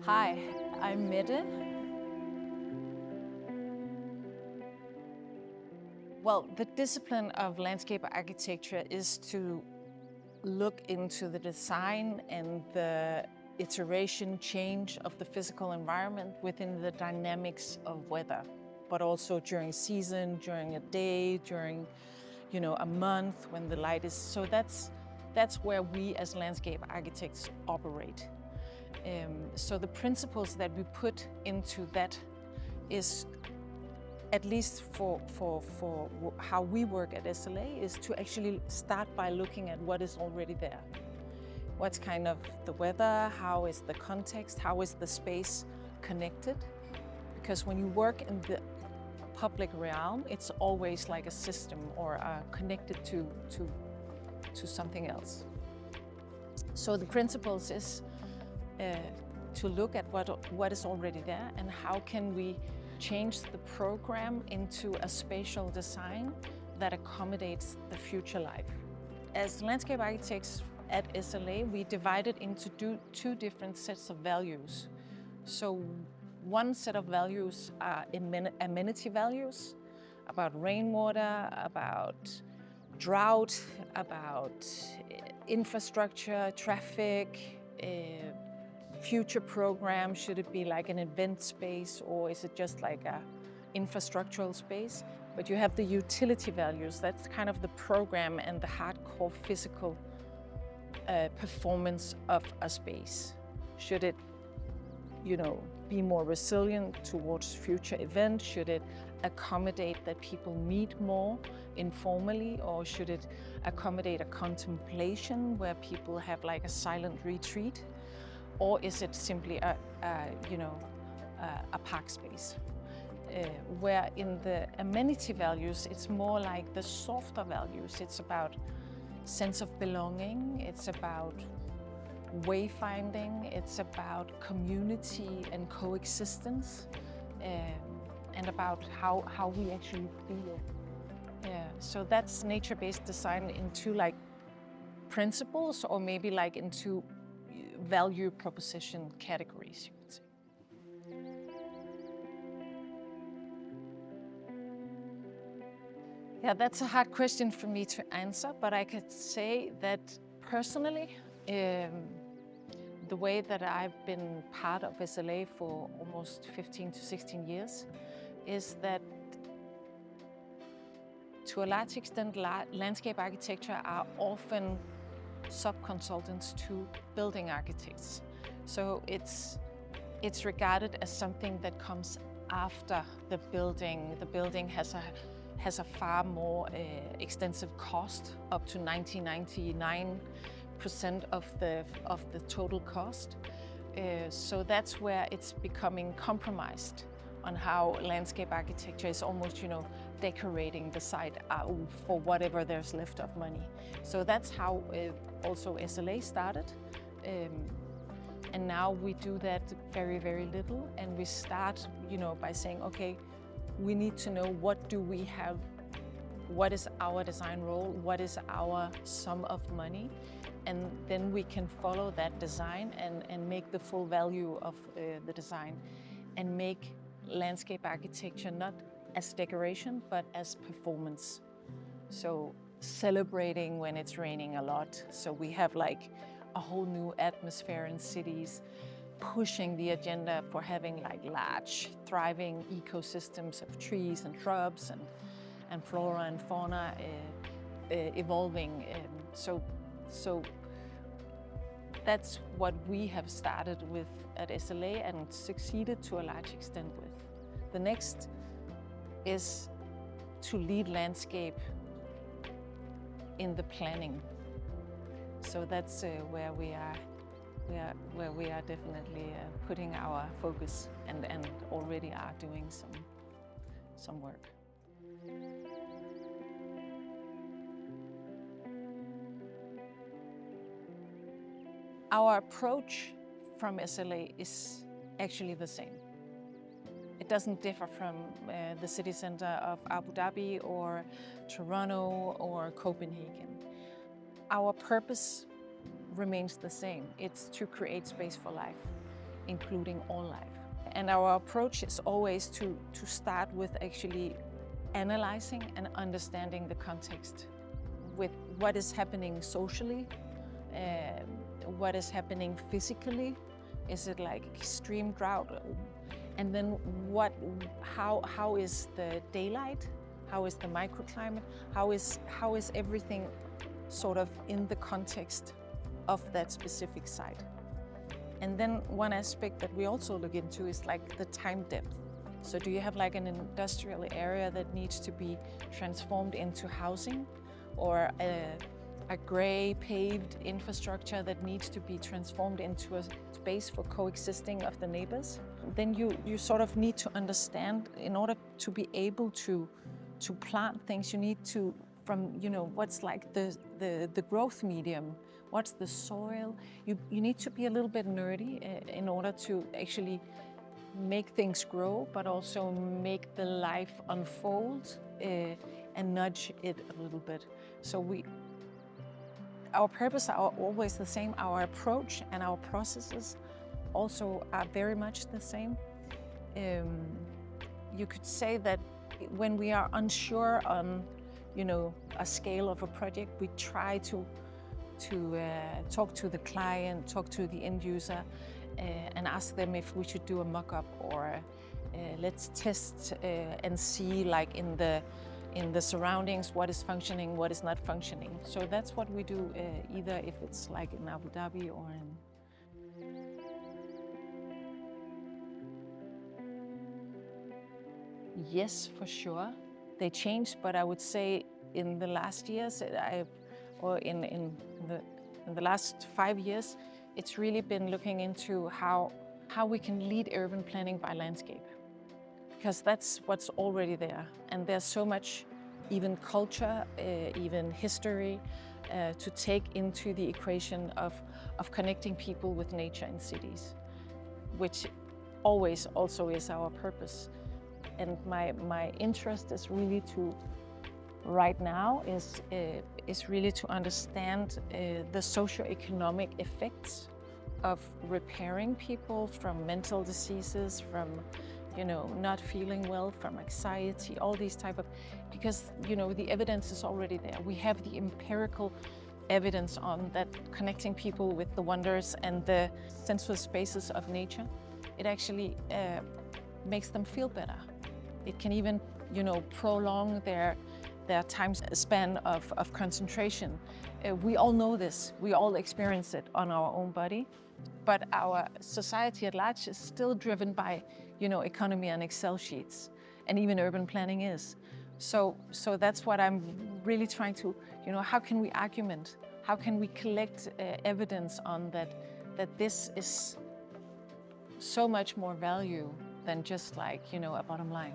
Hi, I'm Mette. Well, the discipline of landscape architecture is to look into the design and the iteration change of the physical environment within the dynamics of weather, but also during season, during a day, during a month when the light is. So that's where we as landscape architects operate. So the principles that we put into that is, at least for how we work at SLA, is to actually start by looking at what is already there. What's kind of the weather, how is the context, how is the space connected? Because when you work in the public realm, it's always like a system or connected to something else. So the principles is to look at what is already there and how can we change the program into a spatial design that accommodates the future life. As landscape architects at SLA, we divide it into two different sets of values. So one set of values are amenity values, about rainwater, about drought, about infrastructure, traffic, future program. Should it be like an event space or is it just like a infrastructural space? But you have the utility values. That's kind of the program and the hardcore physical performance of a space. Should it, be more resilient towards future events? Should it accommodate that people meet more informally, or should it accommodate a contemplation where people have like a silent retreat? Or is it simply a park space? Where in the amenity values, it's more like the softer values. It's about sense of belonging, it's about wayfinding, it's about community and coexistence, and about how we actually feel. So that's nature-based design into like principles, or maybe like into value proposition categories, you could say. Yeah, that's a hard question for me to answer, but I could say that personally, the way that I've been part of SLA for almost 15 to 16 years is that to a large extent, landscape architecture are often sub-consultants to building architects. So it's regarded as something that comes after the building. The building has a far more extensive cost, up to 99% of the total cost. So that's where it's becoming compromised on how landscape architecture is almost, decorating the site for whatever there's left of money. So that's how also SLA started. And now we do that very, very little. And we start, by saying, okay, we need to know what do we have, what is our design role, what is our sum of money, and then we can follow that design and make the full value of the design and make landscape architecture not as decoration, but as performance. So celebrating when it's raining a lot. So we have like a whole new atmosphere in cities, pushing the agenda for having like large, thriving ecosystems of trees and shrubs and flora and fauna evolving. So that's what we have started with at SLA and succeeded to a large extent with. The next is to lead landscape in the planning. So that's where we are definitely putting our focus and already are doing some work. Our approach from SLA is actually the same. It doesn't differ from the city center of Abu Dhabi or Toronto or Copenhagen. Our purpose remains the same. It's to create space for life. including all life. And our approach is always to start with actually analyzing and understanding the context with what is happening socially, what is happening physically. Is it like extreme drought? And then how is the daylight? How is the microclimate? How is everything sort of in the context of that specific site? And then one aspect that we also look into is like the time depth. So do you have like an industrial area that needs to be transformed into housing, or a gray paved infrastructure that needs to be transformed into a space for coexisting of the neighbors? Then you sort of need to understand, in order to be able to plant things, you need to, from, you know, what's like the growth medium, what's the soil. You need to be a little bit nerdy in order to actually make things grow, but also make the life unfold and nudge it a little bit. So our purpose are always the same. Our approach and our processes also are very much the same. You could say that when we are unsure on, you know, a scale of a project, we try to talk to the client, talk to the end user, and ask them if we should do a mock-up, or let's test and see, like in the surroundings, what is functioning, what is not functioning. So that's what we do, either if it's like in Abu Dhabi or in... Yes, for sure. They changed, but I would say in the last years, in the last 5 years, it's really been looking into how we can lead urban planning by landscape. Because that's what's already there. And there's so much, even culture, even history, to take into the equation of connecting people with nature in cities, which always also is our purpose. And my interest is really right now is really to understand the socioeconomic effects of repairing people from mental diseases, from, you know, not feeling well, from anxiety, all these type of, because, you know, the evidence is already there. We have the empirical evidence on that connecting people with the wonders and the sensuous spaces of nature, it actually makes them feel better. It can even, you know, prolong their time span of concentration. We all know this, we all experience it on our own body, but our society at large is still driven by, you know, economy and Excel sheets, and even urban planning is. So that's what I'm really trying to, you know, how can we argument? How can we collect evidence on that this is so much more value than just like, you know, a bottom line?